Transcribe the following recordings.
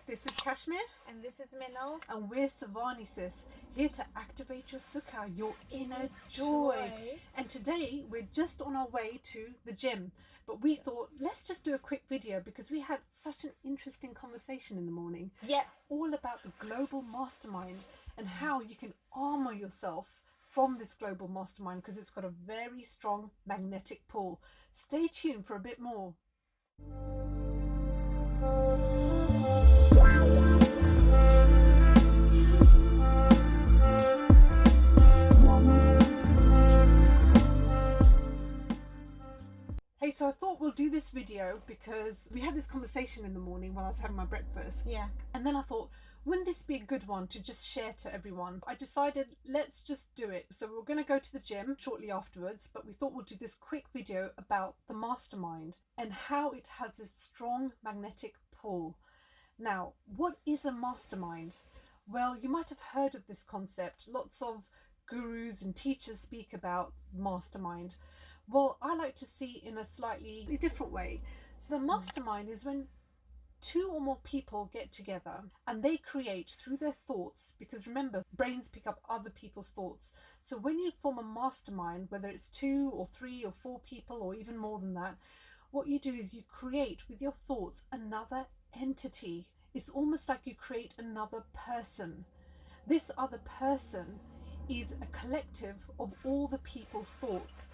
This is Kashmir. And this is Minal. And we're Savani Sis, here to activate your sukha, your inner joy. And today we're just on our way to the gym. But we thought, let's just do a quick video because we had such an interesting conversation in the morning. Yeah. All about the global mastermind and how you can armor yourself from this global mastermind because it's got a very strong magnetic pull. Stay tuned for a bit more. Hey, so I thought we'll do this video because we had this conversation in the morning while I was having my breakfast. Yeah. And then I thought, wouldn't this be a good one to just share to everyone? I decided, let's just do it. So we're going to go to the gym shortly afterwards, but we thought we'll do this quick video about the mastermind and how it has this strong magnetic pull. Now, what is a mastermind? Well, you might have heard of this concept. Lots of gurus and teachers speak about mastermind. Well, I like to see in a slightly different way. So the mastermind is when two or more people get together and they create through their thoughts, because remember, brains pick up other people's thoughts. So when you form a mastermind, whether it's 2 or 3 or 4 people or even more than that, what you do is you create with your thoughts another entity. It's almost like you create another person. This other person is a collective of all the people's thoughts.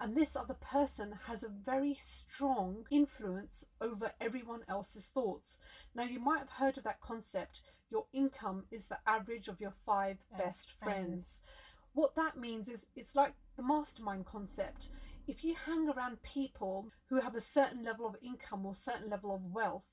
And this other person has a very strong influence over everyone else's thoughts. Now, you might have heard of that concept. Your income is the average of your 5 best friends. What that means is it's like the mastermind concept. If you hang around people who have a certain level of income or certain level of wealth,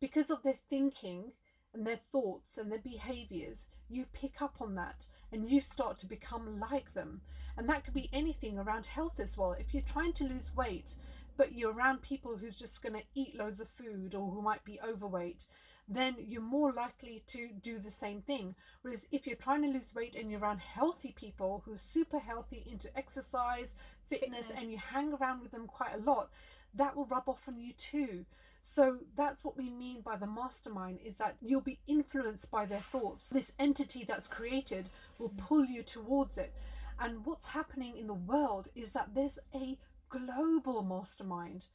because of their thinking and their thoughts and their behaviors, you pick up on that and you start to become like them. And that could be anything around health as well. If you're trying to lose weight, but you're around people who's just going to eat loads of food or who might be overweight, then you're more likely to do the same thing. Whereas if you're trying to lose weight and you're around healthy people who's super healthy, into exercise, fitness, and you hang around with them quite a lot, that will rub off on you too. So that's what we mean by the mastermind, is that you'll be influenced by their thoughts. This entity that's created will pull you towards it. And what's happening in the world is that there's a global mastermind.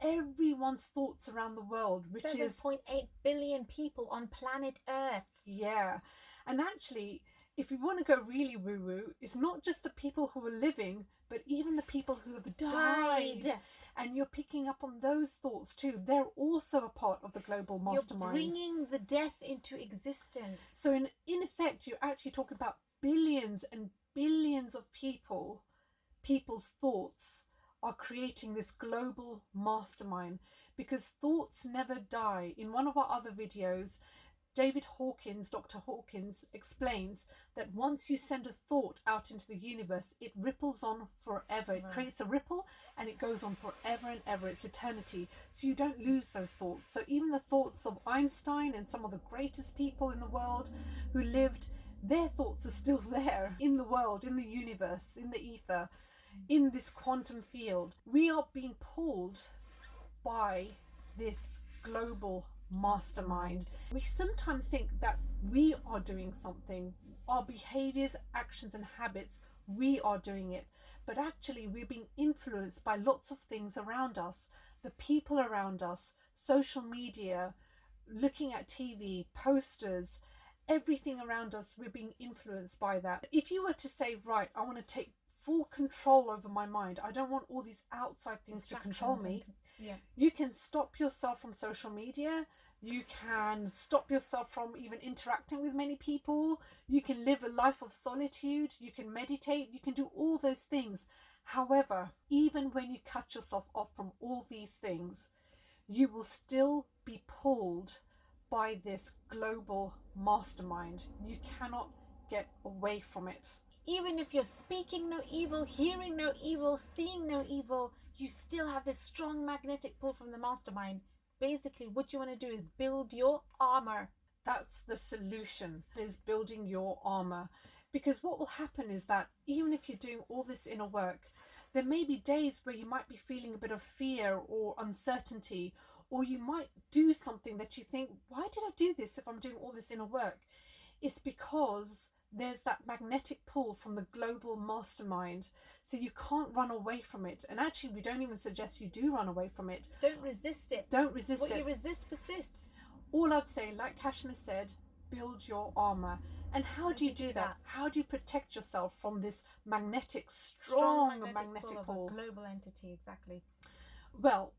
Everyone's thoughts around the world, which is 7.8 billion people on planet Earth. Yeah. And actually, if we want to go really woo-woo, it's not just the people who are living, but even the people who have died. And you're picking up on those thoughts too. They're also a part of the global mastermind. You're bringing the death into existence. So in effect, you're actually talking about billions and billions of people's thoughts are creating this global mastermind, because thoughts never die. In one of our other videos, Dr. Hawkins explains that once you send a thought out into the universe, it ripples on forever. It creates a ripple and it goes on forever and ever. It's eternity. So you don't lose those thoughts. So even the thoughts of Einstein and some of the greatest people in the world who lived, their thoughts are still there in the world, in the universe, in the ether, in this quantum field. We are being pulled by this global mastermind. We sometimes think that we are doing something, our behaviors, actions and habits, we are doing it, but actually we're being influenced by lots of things around us, the people around us, social media, looking at TV, posters, everything around us. We're being influenced by that. If you were to say, right, I want to take full control over my mind, I don't want all these outside things to control me, you can stop yourself from social media. You can stop yourself from even interacting with many people. You can live a life of solitude. You can meditate. You can do all those things. However, even when you cut yourself off from all these things, you will still be pulled by this global mastermind. You cannot get away from it. Even if you're speaking no evil, hearing no evil, seeing no evil, you still have this strong magnetic pull from the mastermind. Basically, what you want to do is build your armor. That's the solution, is building your armor. Because what will happen is that even if you're doing all this inner work, there may be days where you might be feeling a bit of fear or uncertainty, Or you might do something that you think, why did I do this if I'm doing all this inner work? It's because there's that magnetic pull from the global mastermind. So you can't run away from it. And actually, we don't even suggest you do run away from it. Don't resist it. Don't resist what it. you resist persists. All I'd say, like Kashmir said, build your armor. And how do you do that? How do you protect yourself from this magnetic, strong magnetic pull? Of a global entity, exactly. Well,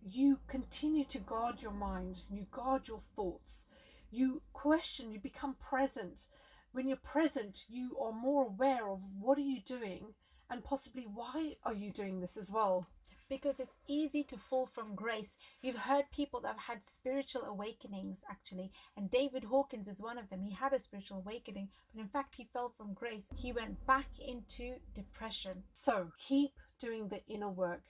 you continue to guard your mind, you guard your thoughts, you question, you become present. When you're present, you are more aware of what are you doing and possibly why are you doing this as well. Because it's easy to fall from grace. You've heard people that have had spiritual awakenings, actually, and David Hawkins is one of them. He had a spiritual awakening, but in fact he fell from grace. He went back into depression. So keep doing the inner work.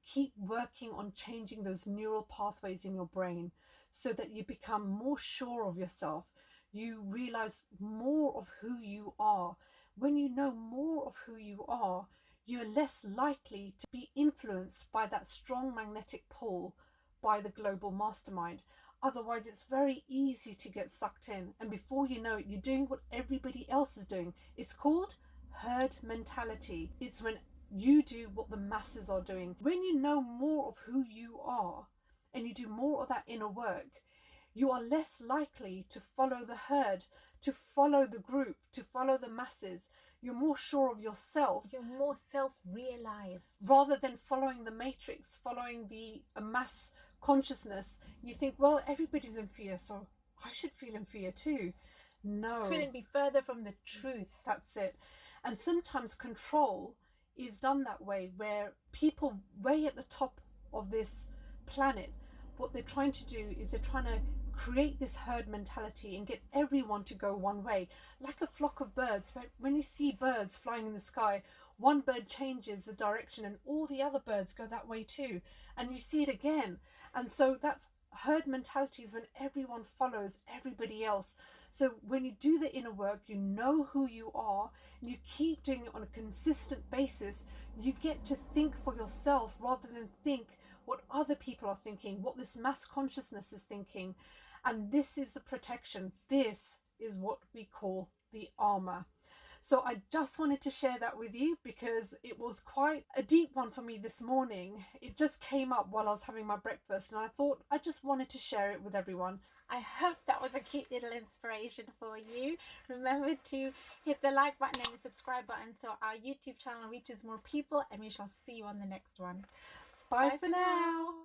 Keep working on changing those neural pathways in your brain so that you become more sure of yourself. You realize more of who you are. When you know more of who you are, you're less likely to be influenced by that strong magnetic pull by the global mastermind. Otherwise, it's very easy to get sucked in. And before you know it, you're doing what everybody else is doing. It's called herd mentality. It's when you do what the masses are doing. When you know more of who you are and you do more of that inner work, you are less likely to follow the herd, to follow the group, to follow the masses. You're more sure of yourself. You're more self-realized. Rather than following the matrix, following the mass consciousness, you think, well, everybody's in fear, so I should feel in fear too. No. Couldn't be further from the truth. That's it. And sometimes control is done that way, where people way at the top of this planet, what they're trying to do is they're trying to create this herd mentality and get everyone to go one way, like a flock of birds. But when you see birds flying in the sky, one bird changes the direction and all the other birds go that way too, and you see it again. And so that's herd mentality, is when everyone follows everybody else. So when you do the inner work, you know who you are, and you keep doing it on a consistent basis, you get to think for yourself rather than think what other people are thinking, what this mass consciousness is thinking. And this is the protection. This is what we call the armor. So I just wanted to share that with you because it was quite a deep one for me this morning. It just came up while I was having my breakfast and I thought I just wanted to share it with everyone. I hope that was a cute little inspiration for you. Remember to hit the like button and the subscribe button so our YouTube channel reaches more people, and we shall see you on the next one. Bye for now.